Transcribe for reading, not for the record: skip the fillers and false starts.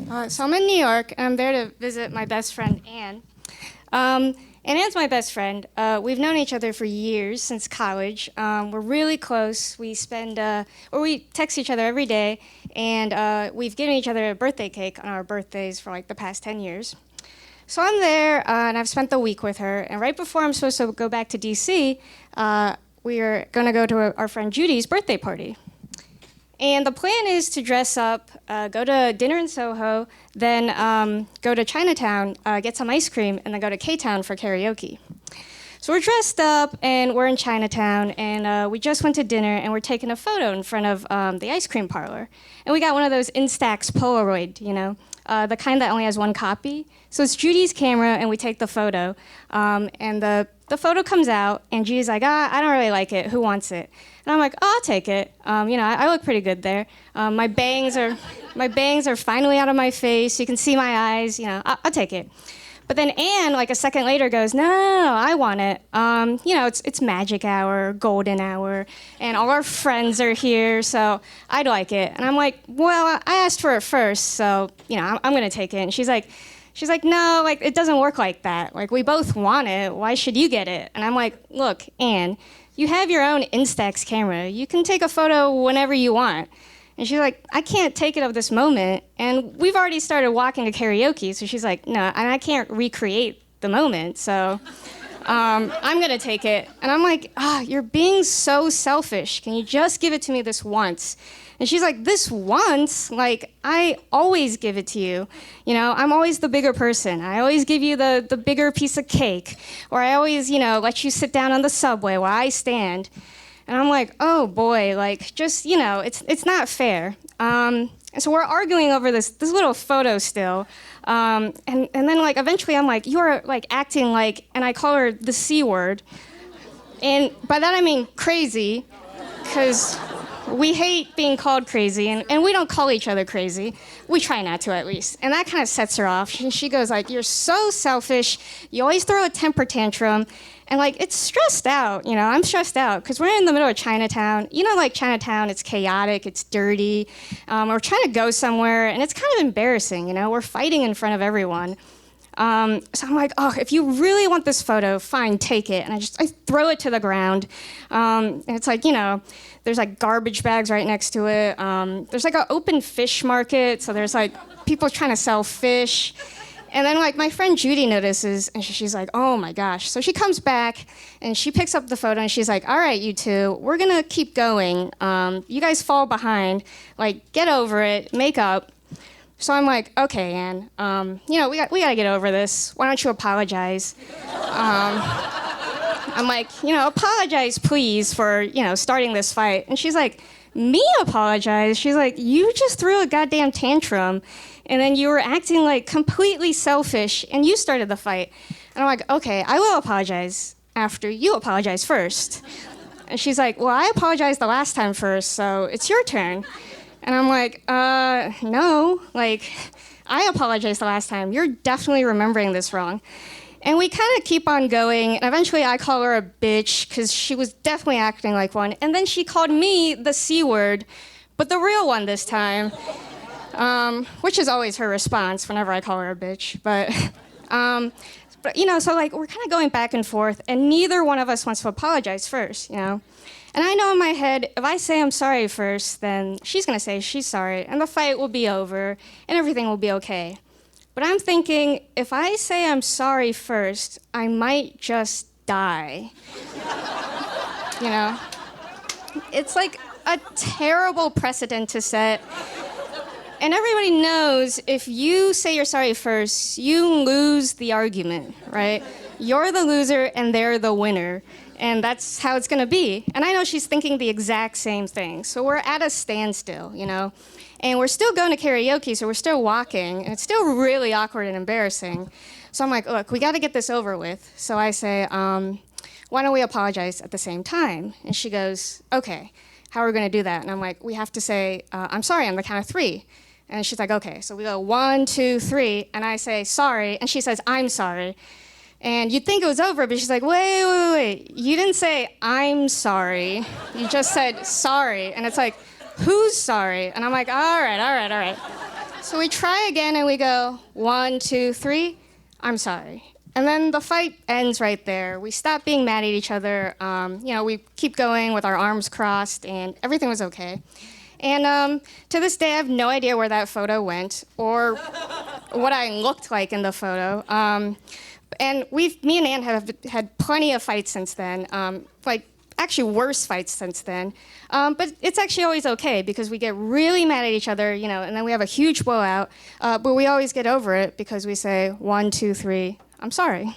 So I'm in New York, and I'm there to visit my best friend, Anne. And Anne's my best friend. We've known each other for years, since college. We're really close. We text each other every day, and we've given each other a birthday cake on our birthdays for like the past 10 years. So I'm there, and I've spent the week with her. And right before I'm supposed to go back to DC, we are going to go to our friend Judy's birthday party. And the plan is to dress up, go to dinner in Soho, then go to Chinatown, get some ice cream, and then go to K-Town for karaoke. So we're dressed up, and we're in Chinatown, and we just went to dinner, and we're taking a photo in front of the ice cream parlor. And we got one of those Instax Polaroid, the kind that only has one copy. So it's Judy's camera, and we take the photo. And the photo comes out, and Judy's like, I don't really like it. Who wants it? And I'm like, oh, I'll take it. I look pretty good there. My bangs are finally out of my face. You can see my eyes. I'll take it. But then Anne, like a second later, goes, no, I want it. It's magic hour, golden hour, and all our friends are here, so I'd like it. And I'm like, well, I asked for it first, so I'm gonna take it. And she's like, no, like it doesn't work like that. Like we both want it. Why should you get it? And I'm like, look, Anne, you have your own Instax camera. You can take a photo whenever you want. And she's like, I can't take it of this moment. And we've already started walking to karaoke. So she's like, no, and I can't recreate the moment. So I'm going to take it. And I'm like, you're being so selfish. Can you just give it to me this once? And she's like, this once? Like, I always give it to you. I'm always the bigger person. I always give you the bigger piece of cake. Or I always, let you sit down on the subway while I stand. And I'm like, oh boy, like, just, it's not fair. And so we're arguing over this little photo still. And then, like, eventually I'm like, you're, like, acting like, and I call her the C word. And by that I mean crazy, because we hate being called crazy, and we don't call each other crazy. We try not to, at least. And that kind of sets her off. She goes like, you're so selfish. You always throw a temper tantrum. And like, it's stressed out, I'm stressed out because we're in the middle of Chinatown. Like Chinatown, it's chaotic, it's dirty. We're trying to go somewhere, and it's kind of embarrassing, We're fighting in front of everyone. So I'm like, oh, if you really want this photo, fine, take it. And I throw it to the ground. And it's like, there's like garbage bags right next to it. There's like an open fish market, so there's like people trying to sell fish. And then like my friend Judy notices, and she's like, oh my gosh. So she comes back, and she picks up the photo, and she's like, all right, you two, we're gonna keep going. You guys fall behind. Like, get over it, make up. So I'm like, okay, Anne, we gotta get over this. Why don't you apologize? I'm like, apologize, please, for, starting this fight. And she's like, me apologize? She's like, you just threw a goddamn tantrum, and then you were acting like completely selfish, and you started the fight. And I'm like, okay, I will apologize after you apologize first. And she's like, well, I apologized the last time first, so it's your turn. And I'm like, no, like, I apologized the last time. You're definitely remembering this wrong. And we kind of keep on going, and eventually I call her a bitch, because she was definitely acting like one. And then she called me the C word, but the real one this time, which is always her response whenever I call her a bitch. But so like, we're kind of going back and forth, and neither one of us wants to apologize first, And I know in my head, if I say I'm sorry first, then she's going to say she's sorry, and the fight will be over, and everything will be okay. But I'm thinking, if I say I'm sorry first, I might just die. It's like a terrible precedent to set. And everybody knows if you say you're sorry first, you lose the argument, right? You're the loser and they're the winner. And that's how it's gonna be. And I know she's thinking the exact same thing. So we're at a standstill, And we're still going to karaoke, so we're still walking. And it's still really awkward and embarrassing. So I'm like, look, we gotta get this over with. So I say, why don't we apologize at the same time? And she goes, okay, how are we gonna do that? And I'm like, we have to say, I'm sorry on the count of 3. And she's like, okay. So we go 1, 2, 3, and I say, sorry. And she says, I'm sorry. And you'd think it was over, but she's like, wait. You didn't say, I'm sorry. You just said, sorry. And it's like, who's sorry? And I'm like, all right. So we try again and we go, 1, 2, 3, I'm sorry. And then the fight ends right there. We stop being mad at each other. We keep going with our arms crossed, and everything was okay. And to this day, I have no idea where that photo went or what I looked like in the photo. And me and Ann have had plenty of fights since then, actually worse fights since then. But it's actually always okay because we get really mad at each other, and then we have a huge blowout. But we always get over it because we say, 1, 2, 3, I'm sorry.